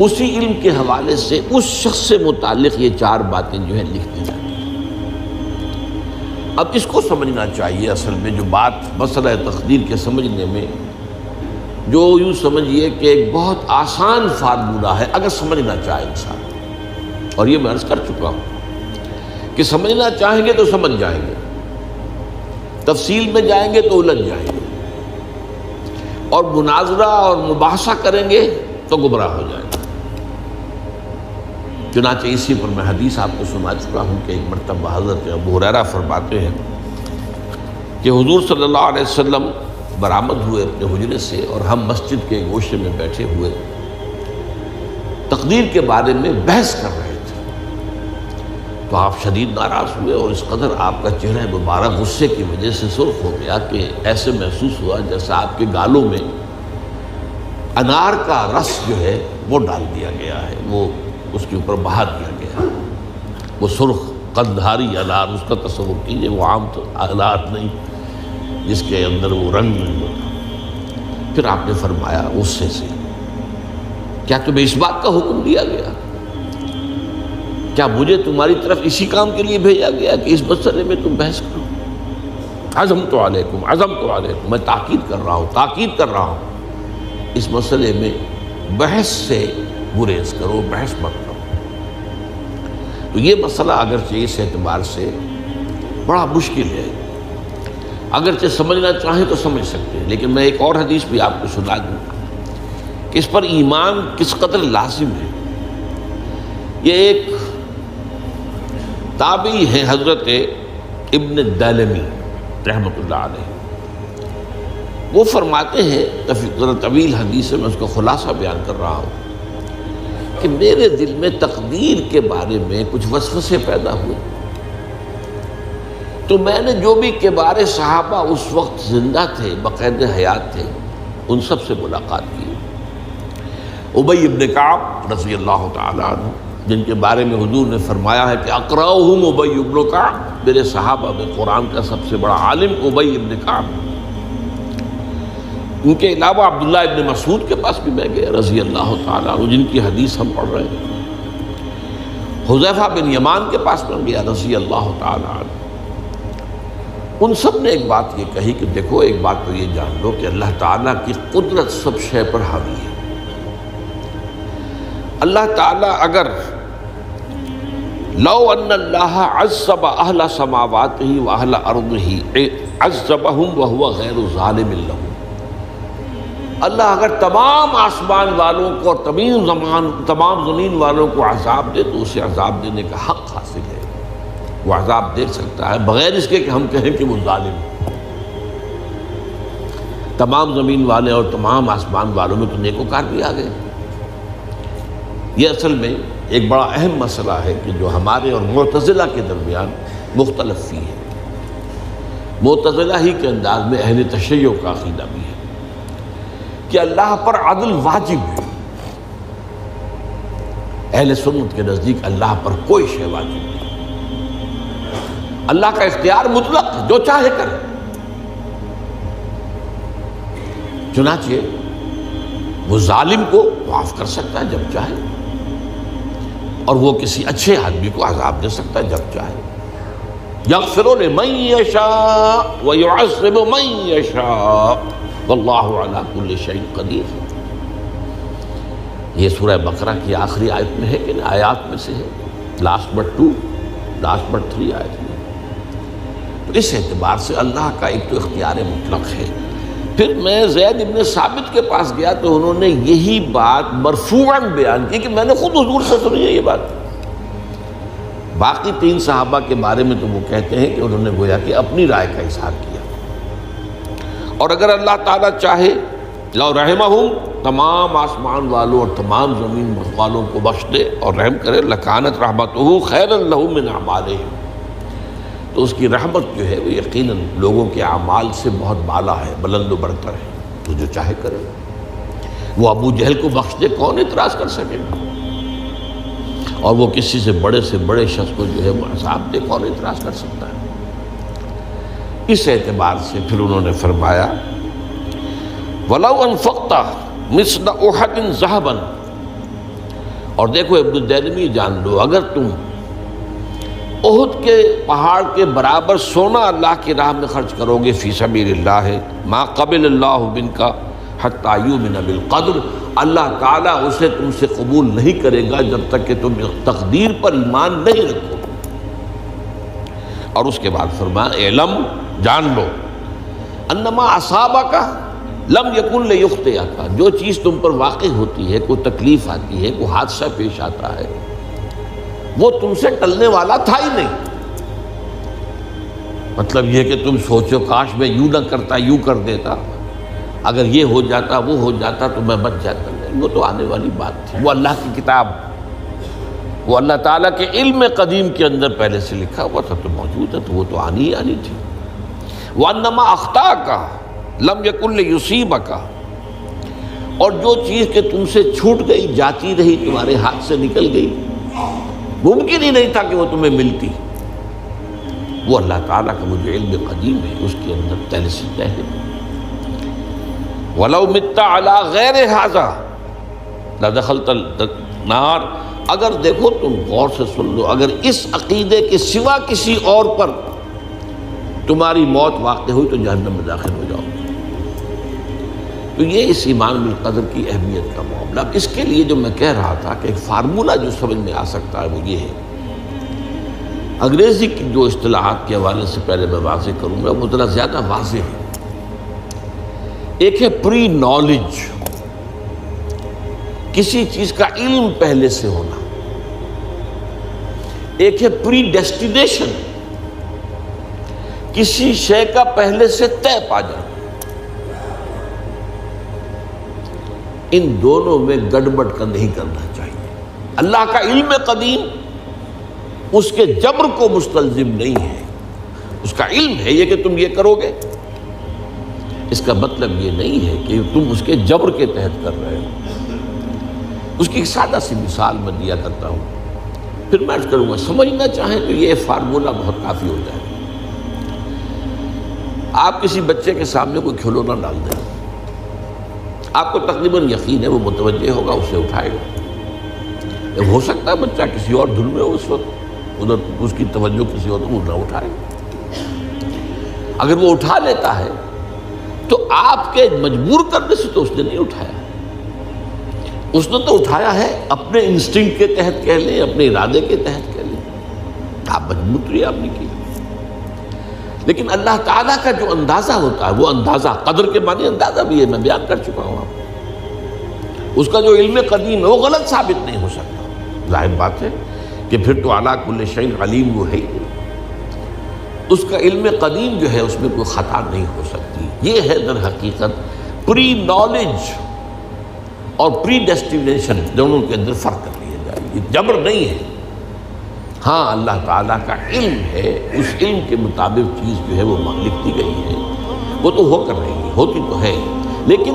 اسی علم کے حوالے سے اس شخص سے متعلق یہ 4 باتیں جو ہیں لکھ دی جاتی ہیں۔ اب اس کو سمجھنا چاہیے، اصل میں جو بات مسئلہ تقدیر کے سمجھنے میں، جو یوں سمجھیے کہ ایک بہت آسان فارمولہ ہے اگر سمجھنا چاہے انسان، اور یہ میں عرض کر چکا ہوں کہ سمجھنا چاہیں گے تو سمجھ جائیں گے، تفصیل میں جائیں گے تو الجھ جائیں گے، اور مناظرہ اور مباحثہ کریں گے تو گمراہ ہو جائیں گے۔ چنانچہ اسی پر میں حدیث آپ کو سنا چکا ہوں کہ ایک مرتبہ حضرت ابو ہریرہ فرماتے ہیں کہ حضور صلی اللہ علیہ وسلم برآمد ہوئے اپنے حجرے سے، اور ہم مسجد کے گوشے میں بیٹھے ہوئے تقدیر کے بارے میں بحث کر رہے تھے، تو آپ شدید ناراض ہوئے، اور اس قدر آپ کا چہرہ مبارک غصے کی وجہ سے سرخ ہو گیا کہ ایسے محسوس ہوا جیسا آپ کے گالوں میں انار کا رس جو ہے وہ ڈال دیا گیا ہے، وہ اس کے اوپر بہا دیا گیا، وہ سرخ قندھاری انار، اس کا تصور کیجئے، وہ عام تو انار نہیں جس کے اندر وہ رنگ نہیں ہوتا۔ پھر آپ نے فرمایا غصے سے، کیا تمہیں اس بات کا حکم دیا گیا؟ کیا مجھے تمہاری طرف اسی کام کے لیے بھیجا گیا کہ اس مسئلے میں تم بحث کرو؟ عزمت علیکم، میں تاکید کر رہا ہوں اس مسئلے میں بحث سے گریز کرو، بحث مت کرو۔ تو یہ مسئلہ اگرچہ اس اعتبار سے بڑا مشکل ہے، اگرچہ سمجھنا چاہیں تو سمجھ سکتے ہیں، لیکن میں ایک اور حدیث بھی آپ کو سنا دوں کہ اس پر ایمان کس قدر لازم ہے۔ یہ ایک تابعی ہے حضرت ابن الدیلمی رحمۃ اللہ علیہ، وہ فرماتے ہیں، ذرا طویل حدیث ہے، میں اس کا خلاصہ بیان کر رہا ہوں، کہ میرے دل میں تقدیر کے بارے میں کچھ وسوسے پیدا ہوئے، تو میں نے جو بھی کبار صحابہ اس وقت زندہ تھے، بقید حیات تھے، ان سب سے ملاقات کی۔ ابی ابن کعب رضی اللہ تعالیٰ عنہ، جن کے بارے میں حضور نے فرمایا ہے کہ اقرأہم ابی ابن کعب، میرے صحابہ میں قرآن کا سب سے بڑا عالم ابی ابن کعب۔ ان کے علاوہ عبداللہ ابن مسعود کے پاس بھی میں گیا رضی اللہ تعالیٰ عنہ، جن کی حدیث ہم پڑھ رہے ہیں۔ حذیفہ بن یمان کے پاس میں گیا رضی اللہ تعالیٰ عنہ۔ ان سب نے ایک بات یہ کہی کہ دیکھو، ایک بات تو یہ جان لو کہ اللہ تعالیٰ کی قدرت سب شے پر حاوی ہے۔ اللہ تعالیٰ اگر لو ان اللہ عذب اہل سماواتہ و اہل ارضہ عذبہم وہو غیر ظالم لہم، اللہ اگر تمام آسمان والوں کو اور تمام زمین والوں کو عذاب دے تو اسے عذاب دینے کا حق حاصل ہے، وہ عذاب دے سکتا ہے بغیر اس کے کہ ہم کہیں کہ وہ ظالم ہے۔ تمام زمین والے اور تمام آسمان والوں میں تو نیکوکار بھی آ گئے۔ یہ اصل میں ایک بڑا اہم مسئلہ ہے کہ جو ہمارے اور معتزلہ کے درمیان مختلف فی ہے۔ معتزلہ ہی کے انداز میں اہل تشیع کا عقیدہ بھی ہے کہ اللہ پر عدل واجب ہے، اہل سنت کے نزدیک اللہ پر کوئی شے واجب نہیں، اللہ کا اختیار مطلق، جو چاہے کرے۔ چنانچہ وہ ظالم کو معاف کر سکتا ہے جب چاہے، اور وہ کسی اچھے آدمی کو عذاب دے سکتا ہے جب چاہے۔ یغفر لمن یشاء ویعذب من یشاء واللہ علی کل شیء قدیر۔ یہ سورہ بقرہ کی آخری آیت میں ہے کہ آیات میں سے ہے، لاسٹ بٹ 3 آیت میں۔ تو اس اعتبار سے اللہ کا ایک تو اختیار مطلق ہے۔ پھر میں زید ابن ثابت کے پاس گیا تو انہوں نے یہی بات مرفوعاً بیان کی کہ میں نے خود حضور سے سنی ہے یہ بات۔ باقی 3 صحابہ کے بارے میں تو وہ کہتے ہیں کہ انہوں نے گویا کہ اپنی رائے کا اظہار کیا، اور اگر اللہ تعالیٰ چاہے لو رحمہم، تمام آسمان والوں اور تمام زمین والوں کو بخش دے اور رحم کرے، لکانت رحمتہ خیرا لہم من اعمالہم، تو اس کی رحمت جو ہے وہ یقیناً لوگوں کے اعمال سے بہت بالا ہے، بلند و برتر ہے، تو جو چاہے کرے۔ وہ ابو جہل کو بخش دے، کون اعتراض کر سکے گا؟ اور وہ کسی سے بڑے شخص کو جو ہے وہ عذاب دے، کون اعتراض کر سکتا ہے؟ اس اعتبار سے پھر انہوں نے فرمایا وَلَوْ أَنفَقْتَ مِثْلَ أُحَدٍ ذَهَبًا، اور دیکھو ابن الدیلمی جان لو، اگر تم احد کے پہاڑ کے برابر سونا اللہ کی راہ میں خرچ کرو گے فی سبیل اللہ، ما قبل اللہ منک حتی یؤمن بالقدر، اللہ تعالیٰ اسے تم سے قبول نہیں کرے گا جب تک کہ تم تقدیر پر ایمان نہیں رکھو۔ اور اس کے بعد فرمایا اعلم، جان لو، انما اصابک لم یکن لیخطئک، جو چیز تم پر واقع ہوتی ہے، کوئی تکلیف آتی ہے، کوئی حادثہ پیش آتا ہے، وہ تم سے ٹلنے والا تھا ہی نہیں۔ مطلب یہ کہ تم سوچو کاش میں یوں نہ کرتا، یوں کر دیتا، اگر یہ ہو جاتا، وہ ہو جاتا تو میں بچ جاتا، نہیں، وہ تو آنے والی بات تھی، وہ اللہ کی کتاب، وہ اللہ تعالیٰ کے علم قدیم کے اندر پہلے سے لکھا ہوا تھا، تو موجود ہے، تو وہ تو آنی ہی آنی تھی۔ وَأَنَّمَا أَخْطَأَكَ لَمْ يَكُنْ لِيُصِيبَكَ، اور جو چیز کہ تم سے چھوٹ گئی، جاتی رہی، تمہارے ہاتھ سے نکل گئی، ممکن ہی نہیں تھا کہ وہ تمہیں ملتی، وہ اللہ تعالیٰ کا وہ جو علم قدیم ہے اس کے اندر پہلے سے طے ہے۔ وَلَوْ مِتَّ عَلَىٰ غَيْرِ هَٰذَا لَدَخَلْتَ النَّارَ، اگر دیکھو تم غور سے سن لو، اگر اس عقیدے کے سوا کسی اور پر تمہاری موت واقع ہوئی تو جہنم میں داخل ہو جاؤ۔ تو یہ اس ایمان بالقدر کی اہمیت کا معاملہ۔ اب اس کے لیے جو میں کہہ رہا تھا کہ ایک فارمولہ جو سمجھ میں آ سکتا ہے وہ یہ ہے، انگریزی کی جو اصطلاحات کے حوالے سے پہلے میں واضح کروں گا وہ ذرا زیادہ واضح ہے۔ ایک ہے پری نالج، کسی چیز کا علم پہلے سے ہونا، ایک ہے پری ڈیسٹینیشن، کسی شے کا پہلے سے طے پا جانا۔ ان دونوں میں گڑبڑ کا نہیں کرنا چاہیے۔ اللہ کا علم قدیم اس کے جبر کو مستلزم نہیں ہے، اس کا علم ہے یہ کہ تم یہ کرو گے، اس کا مطلب یہ نہیں ہے کہ تم اس کے جبر کے تحت کر رہے ہو۔ اس کی ایک سادہ سی مثال میں دیا کرتا ہوں، پھر میں کروں گا، سمجھنا چاہیں تو یہ فارمولہ بہت کافی ہوتا ہے۔ آپ کسی بچے کے سامنے کوئی کھلونا ڈال دیں، آپ کو تقریباً یقین ہے وہ متوجہ ہوگا، اسے اٹھائے گا۔ ہو سکتا ہے بچہ کسی اور دھن میں ہو اس وقت، ادھر اس کی توجہ کسی اور کو نہ اٹھائے، اگر وہ اٹھا لیتا ہے تو آپ کے مجبور کرنے سے تو اس نے نہیں اٹھایا، اس نے تو اٹھایا ہے اپنے انسٹنکٹ کے تحت کہہ لیں، اپنے ارادے کے تحت کہہ لیں، آپ مجبور تو آپ نے کی۔ لیکن اللہ تعالیٰ کا جو اندازہ ہوتا ہے وہ اندازہ، قدر کے معنی اندازہ بھی ہے، میں بیان کر چکا ہوں آپ کو، اس کا جو علم قدیم ہے وہ غلط ثابت نہیں ہو سکتا۔ ظاہر بات ہے کہ پھر تو اعلیٰ کل شیء علیم وہ ہے ہی، اس کا علم قدیم جو ہے اس میں کوئی خطا نہیں ہو سکتی۔ یہ ہے در حقیقت پری نالج اور پری ڈیسٹینیشن، دونوں کے اندر فرق کر لیا جائے، یہ جبر نہیں ہے۔ ہاں اللہ تعالیٰ کا علم ہے، اس علم کے مطابق چیز جو ہے وہ لکھتی گئی ہے، وہ تو ہو کر رہی ہے، ہوتی تو ہے، لیکن